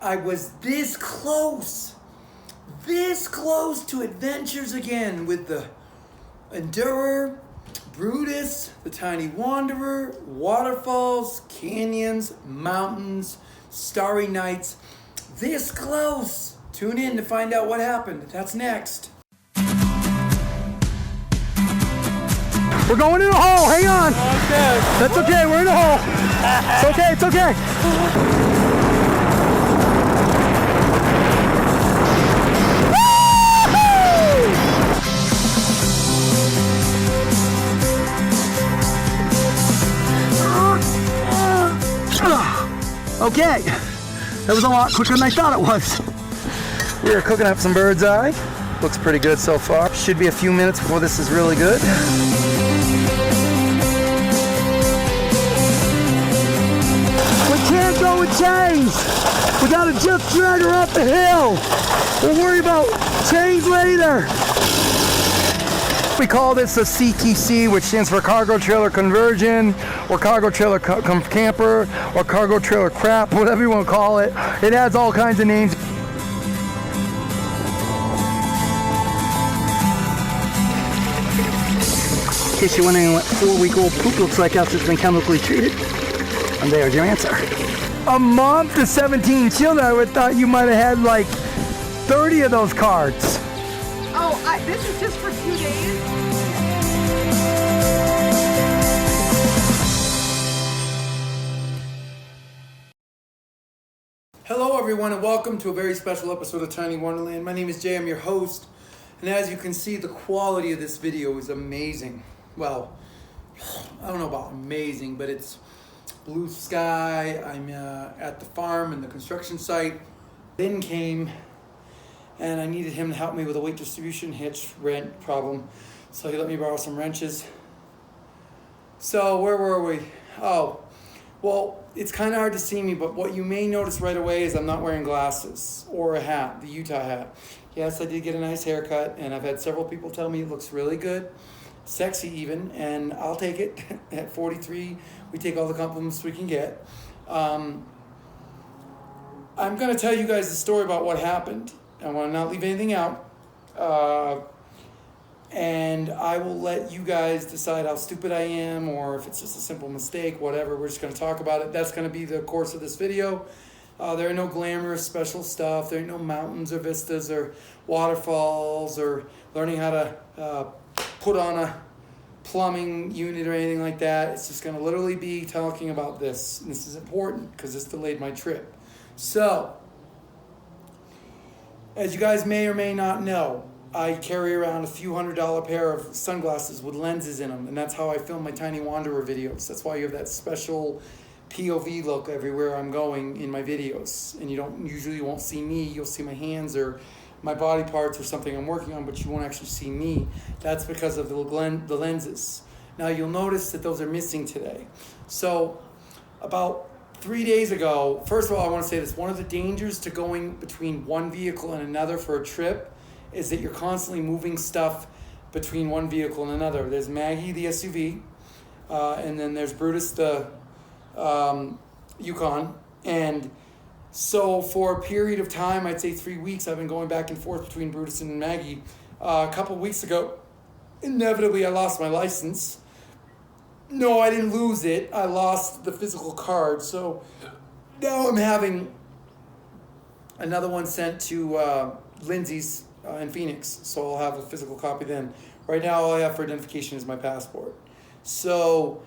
I was this close to adventures again with the Endurer, Brutus, the Tiny Wanderer, waterfalls, canyons, mountains, starry nights. This close. Tune in to find out what happened. That's next. We're going in a hole. Hang on. Okay. That's okay. We're in a hole. It's okay. It's okay. Okay. That was a lot quicker than I thought it was. We are cooking up some bird's eye. Looks pretty good so far. Should be a few minutes before this is really good. We can't go with chains. We gotta just drag her up the hill. We'll worry about chains later. We call this a CTC, which stands for cargo trailer conversion, or cargo trailer camper, or cargo trailer crap, whatever you want to call it. It has all kinds of names. In case you're wondering what 4-week-old poop looks like after it's been chemically treated, and there's your answer. A mom to 17 children, I would have thought you might have had like 30 of those cards. Oh, this is just for 2 days? Hello everyone and welcome to a very special episode of Tiny Wonderland. My name is Jay, I'm your host. And as you can see, the quality of this video is amazing. Well, I don't know about amazing, but it's blue sky. I'm at the farm and the construction site. Ben came and I needed him to help me with a weight distribution hitch wrench problem. So he let me borrow some wrenches. So where were we? Oh, well, it's kind of hard to see me, but what you may notice right away is I'm not wearing glasses or a hat, the Utah hat. Yes, I did get a nice haircut, and I've had several people tell me it looks really good, sexy even, and I'll take it. At 43, we take all the compliments we can get. I'm going to tell you guys the story about what happened. I want to not leave anything out. And I will let you guys decide how stupid I am or if it's just a simple mistake, whatever. We're just going to talk about it. That's going to be the course of this video. There are no glamorous special stuff. There ain't no mountains or vistas or waterfalls or learning how to put on a plumbing unit or anything like that. It's just going to literally be talking about this. And this is important because this delayed my trip. So, as you guys may or may not know, I carry around a few $100 pair of sunglasses with lenses in them, and that's how I film my Tiny Wanderer videos. That's why you have that special POV look everywhere I'm going in my videos. And you won't see me, you'll see my hands or my body parts or something I'm working on, but you won't actually see me. That's because of the lenses. Now you'll notice that those are missing today. So about 3 days ago, first of all, I want to say this. One of the dangers to going between one vehicle and another for a trip is that you're constantly moving stuff between one vehicle and another. There's Maggie, the SUV, and then there's Brutus, the Yukon. And so for a period of time, I'd say 3 weeks, I've been going back and forth between Brutus and Maggie. A couple weeks ago, inevitably I lost my license. No, I didn't lose it. I lost the physical card. So now I'm having another one sent to Lindsay's in Phoenix. So I'll have a physical copy then. Right now, all I have for identification is my passport. So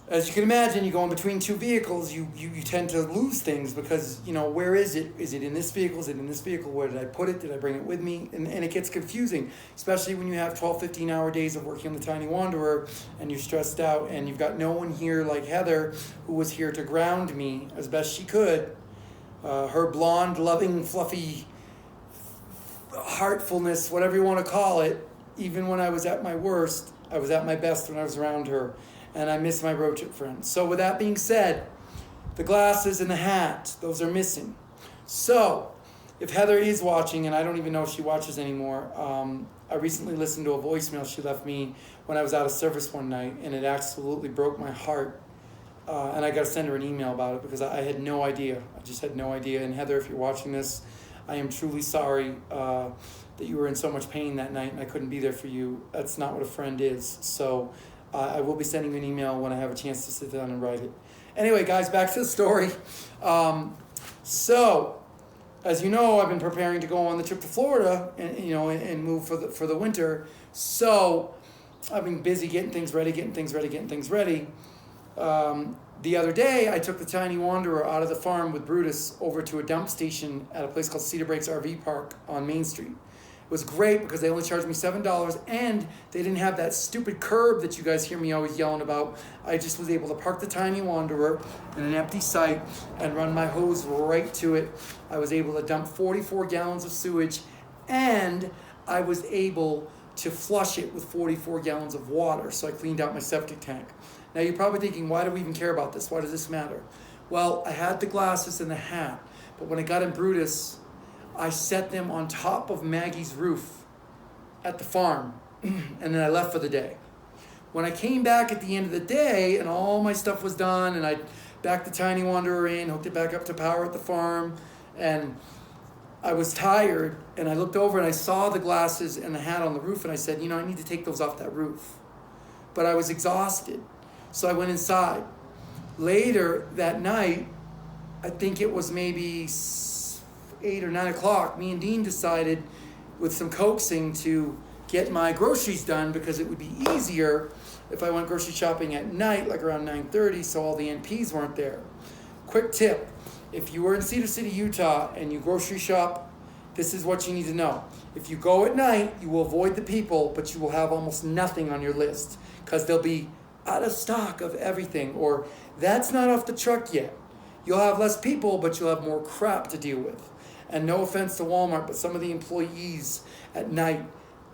as you can imagine, you go in between two vehicles, you tend to lose things because, where is it? Is it in this vehicle? Is it in this vehicle? Where did I put it? Did I bring it with me? And it gets confusing, especially when you have 12, 15-hour days of working on the Tiny Wanderer and you're stressed out and you've got no one here like Heather, who was here to ground me as best she could. Her blonde, loving, fluffy heartfulness, whatever you want to call it, even when I was at my worst, I was at my best when I was around her. And I miss my road trip friends. So with that being said, the glasses and the hat, those are missing. So if Heather is watching, and I don't even know if she watches anymore, I recently listened to a voicemail she left me when I was out of service one night, and it absolutely broke my heart. And I got to send her an email about it because I had no idea. I just had no idea. And Heather, if you're watching this, I am truly sorry that you were in so much pain that night and I couldn't be there for you. That's not what a friend is. So I will be sending you an email when I have a chance to sit down and write it. Anyway, guys, back to the story. So, as you know, I've been preparing to go on the trip to Florida and move for the winter. So I've been busy getting things ready. The other day, I took the Tiny Wanderer out of the farm with Brutus over to a dump station at a place called Cedar Breaks RV Park on Main Street. It was great because they only charged me $7 and they didn't have that stupid curb that you guys hear me always yelling about. I just was able to park the Tiny Wanderer in an empty site and run my hose right to it. I was able to dump 44 gallons of sewage and I was able to flush it with 44 gallons of water. So I cleaned out my septic tank. Now you're probably thinking, why do we even care about this? Why does this matter? Well, I had the glasses and the hat, but when I got in Brutus, I set them on top of Maggie's roof at the farm, and then I left for the day. When I came back at the end of the day and all my stuff was done and I backed the Tiny Wanderer in, hooked it back up to power at the farm, and I was tired and I looked over and I saw the glasses and the hat on the roof and I said, I need to take those off that roof. But I was exhausted, so I went inside. Later that night, I think it was maybe 8 or 9 o'clock, me and Dean decided with some coaxing to get my groceries done because it would be easier if I went grocery shopping at night, like around 9:30, so all the NPs weren't there. Quick tip, if you were in Cedar City, Utah, and you grocery shop, this is what you need to know. If you go at night, you will avoid the people, but you will have almost nothing on your list because they'll be out of stock of everything, or that's not off the truck yet. You'll have less people, but you'll have more crap to deal with. And no offense to Walmart, but some of the employees at night,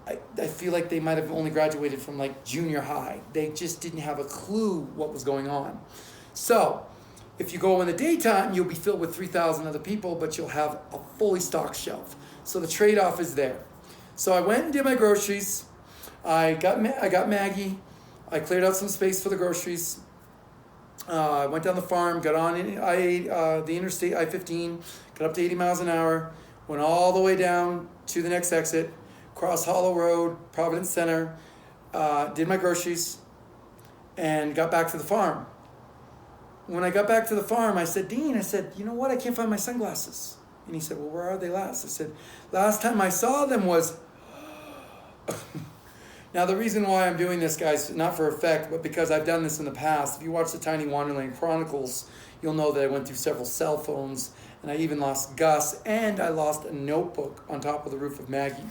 I feel like they might have only graduated from like junior high. They just didn't have a clue what was going on. So if you go in the daytime, you'll be filled with 3,000 other people, but you'll have a fully stocked shelf. So the trade-off is there. So I went and did my groceries. I got Maggie. I cleared out some space for the groceries. I went down the farm, got on the interstate, I-15, got up to 80 miles an hour, went all the way down to the next exit, crossed Hollow Road, Providence Center, did my groceries, and got back to the farm. When I got back to the farm, I said, Dean, you know what? I can't find my sunglasses. And he said, well, where are they last? I said, last time I saw them was... Now, the reason why I'm doing this, guys, not for effect, but because I've done this in the past. If you watch the Tiny Wonderland Chronicles, you'll know that I went through several cell phones, and I even lost Gus, and I lost a notebook on top of the roof of Maggie.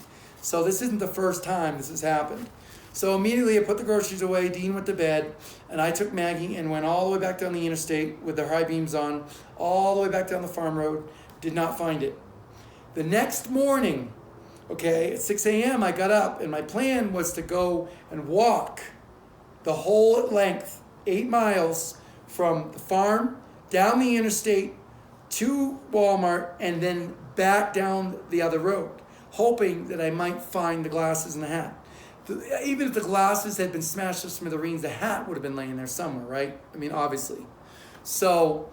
So this isn't the first time this has happened. So immediately I put the groceries away, Dean went to bed, and I took Maggie and went all the way back down the interstate with the high beams on, all the way back down the farm road, did not find it. The next morning, at 6 a.m. I got up, and my plan was to go and walk the whole length, 8 miles, from the farm, down the interstate, to Walmart, and then back down the other road, hoping that I might find the glasses and the hat. Even if the glasses had been smashed to smithereens, the hat would have been laying there somewhere, right? I mean, obviously. So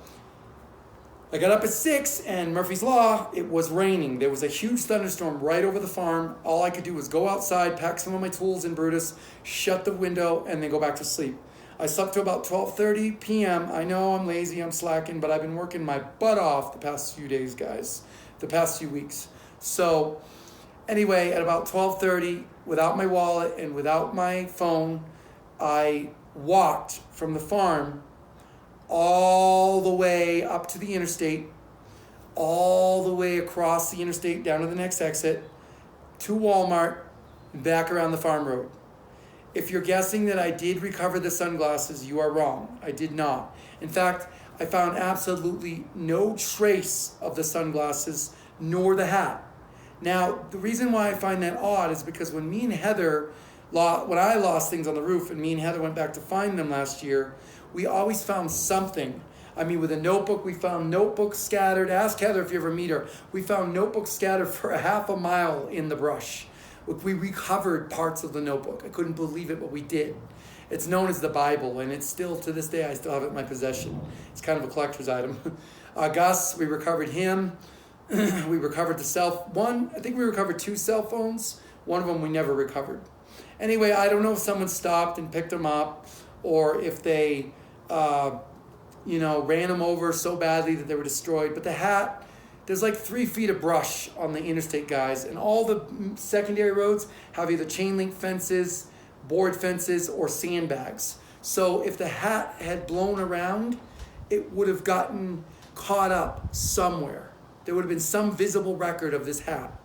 I got up at 6, and Murphy's Law, it was raining. There was a huge thunderstorm right over the farm. All I could do was go outside, pack some of my tools in Brutus, shut the window, and then go back to sleep. I slept to about 12:30 p.m. I know I'm lazy, I'm slacking, but I've been working my butt off the past few days, guys, the past few weeks. So anyway, at about 12:30, without my wallet and without my phone, I walked from the farm all the way up to the interstate, all the way across the interstate down to the next exit, to Walmart, and back around the farm road. If you're guessing that I did recover the sunglasses, you are wrong. I did not. In fact, I found absolutely no trace of the sunglasses nor the hat. Now, the reason why I find that odd is because when me and Heather, when I lost things on the roof and me and Heather went back to find them last year, we always found something. I mean, with a notebook, we found notebooks scattered. Ask Heather if you ever meet her. We found notebooks scattered for a half a mile in the brush. We recovered parts of the notebook. I couldn't believe it, but we did. It's known as the Bible, and it's still, to this day, I still have it in my possession. It's kind of a collector's item. Gus, we recovered him. We recovered I think we recovered 2 cell phones. One of them we never recovered. Anyway, I don't know if someone stopped and picked them up, or if they, ran them over so badly that they were destroyed. But the hat, there's like 3 feet of brush on the interstate, guys. And all the secondary roads have either chain link fences, board fences, or sandbags. So if the hat had blown around, it would have gotten caught up somewhere. There would have been some visible record of this hat.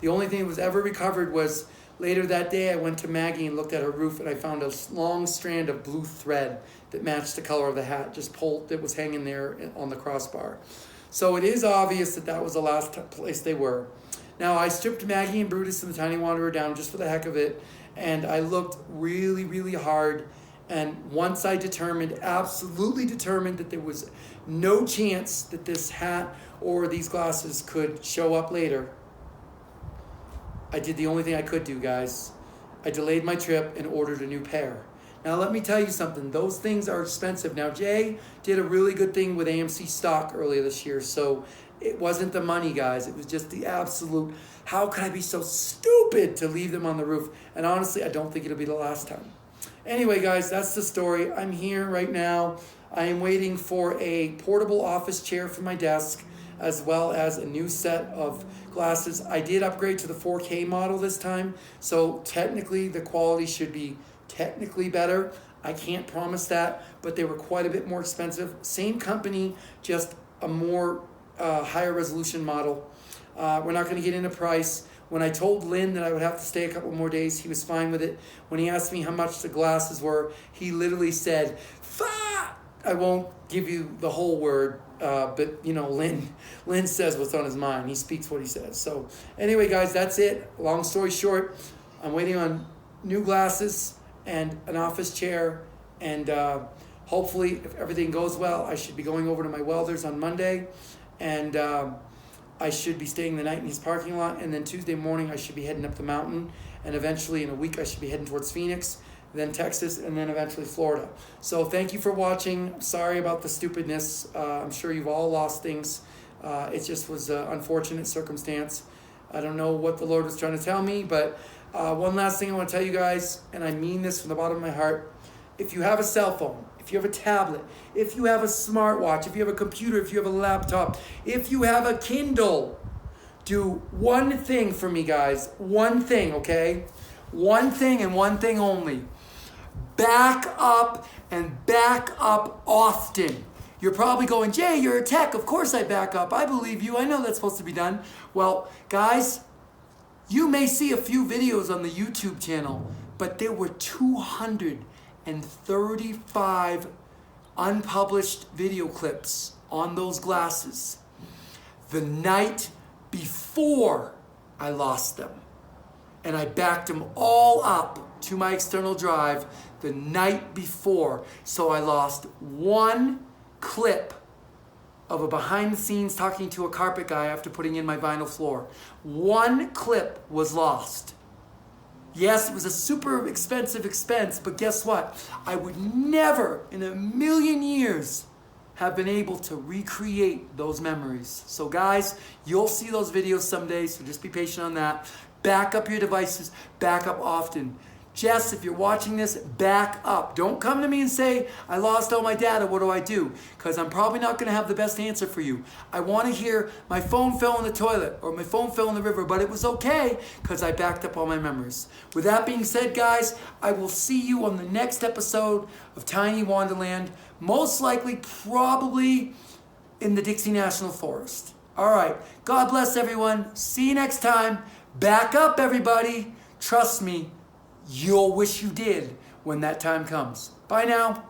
The only thing that was ever recovered was later that day I went to Maggie and looked at her roof, and I found a long strand of blue thread that matched the color of the hat, just pulled, that was hanging there on the crossbar. So it is obvious that that was the last place they were. Now, I stripped Maggie and Brutus and the Tiny Wanderer down just for the heck of it, and I looked really, really hard. And once I absolutely determined that there was no chance that this hat or these glasses could show up later, I did the only thing I could do, guys. I delayed my trip and ordered a new pair. Now, let me tell you something. Those things are expensive. Now, Jay did a really good thing with AMC stock earlier this year, so it wasn't the money, guys. It was just the absolute, how could I be so stupid to leave them on the roof? And honestly, I don't think it'll be the last time. Anyway, guys, that's the story. I'm here right now. I am waiting for a portable office chair for my desk, as well as a new set of glasses. I did upgrade to the 4K model this time, so technically the quality should be technically better. I can't promise that, but they were quite a bit more expensive. Same company, just a more higher resolution model. We're not going to get into price. When I told Lynn that I would have to stay a couple more days, he was fine with it. When he asked me how much the glasses were, he literally said, "Fuck!" I won't give you the whole word, but Lynn says what's on his mind. He speaks what he says. So anyway, guys, that's it. Long story short, I'm waiting on new glasses and an office chair, and hopefully, if everything goes well, I should be going over to my welder's on Monday, and I should be staying the night in his parking lot, and then Tuesday morning I should be heading up the mountain, and eventually in a week I should be heading towards Phoenix, then Texas, and then eventually Florida. So thank you for watching. Sorry about the stupidness. I'm sure you've all lost things. It just was an unfortunate circumstance. I don't know what the Lord was trying to tell me, but one last thing I want to tell you guys, and I mean this from the bottom of my heart. If you have a cell phone, if you have a tablet, if you have a smartwatch, if you have a computer, if you have a laptop, if you have a Kindle, do one thing for me, guys. One thing, okay? One thing and one thing only. Back up and back up often. You're probably going, "Jay, you're a tech. Of course I back up. I believe you. I know that's supposed to be done." Well, guys, you may see a few videos on the YouTube channel, but there were 235 unpublished video clips on those glasses the night before I lost them. And I backed them all up to my external drive the night before. So I lost one clip of a behind the scenes talking to a carpet guy after putting in my vinyl floor. One clip was lost. Yes, it was a super expensive expense, but guess what? I would never in a million years have been able to recreate those memories. So guys, you'll see those videos someday, so just be patient on that. Back up your devices, back up often. Jess, if you're watching this, back up. Don't come to me and say, "I lost all my data, what do I do?" Because I'm probably not going to have the best answer for you. I want to hear, "My phone fell in the toilet," or "My phone fell in the river, but it was okay because I backed up all my memories." With that being said, guys, I will see you on the next episode of Tiny Wonderland, most likely probably in the Dixie National Forest. All right. God bless everyone. See you next time. Back up, everybody. Trust me. You'll wish you did when that time comes. Bye now.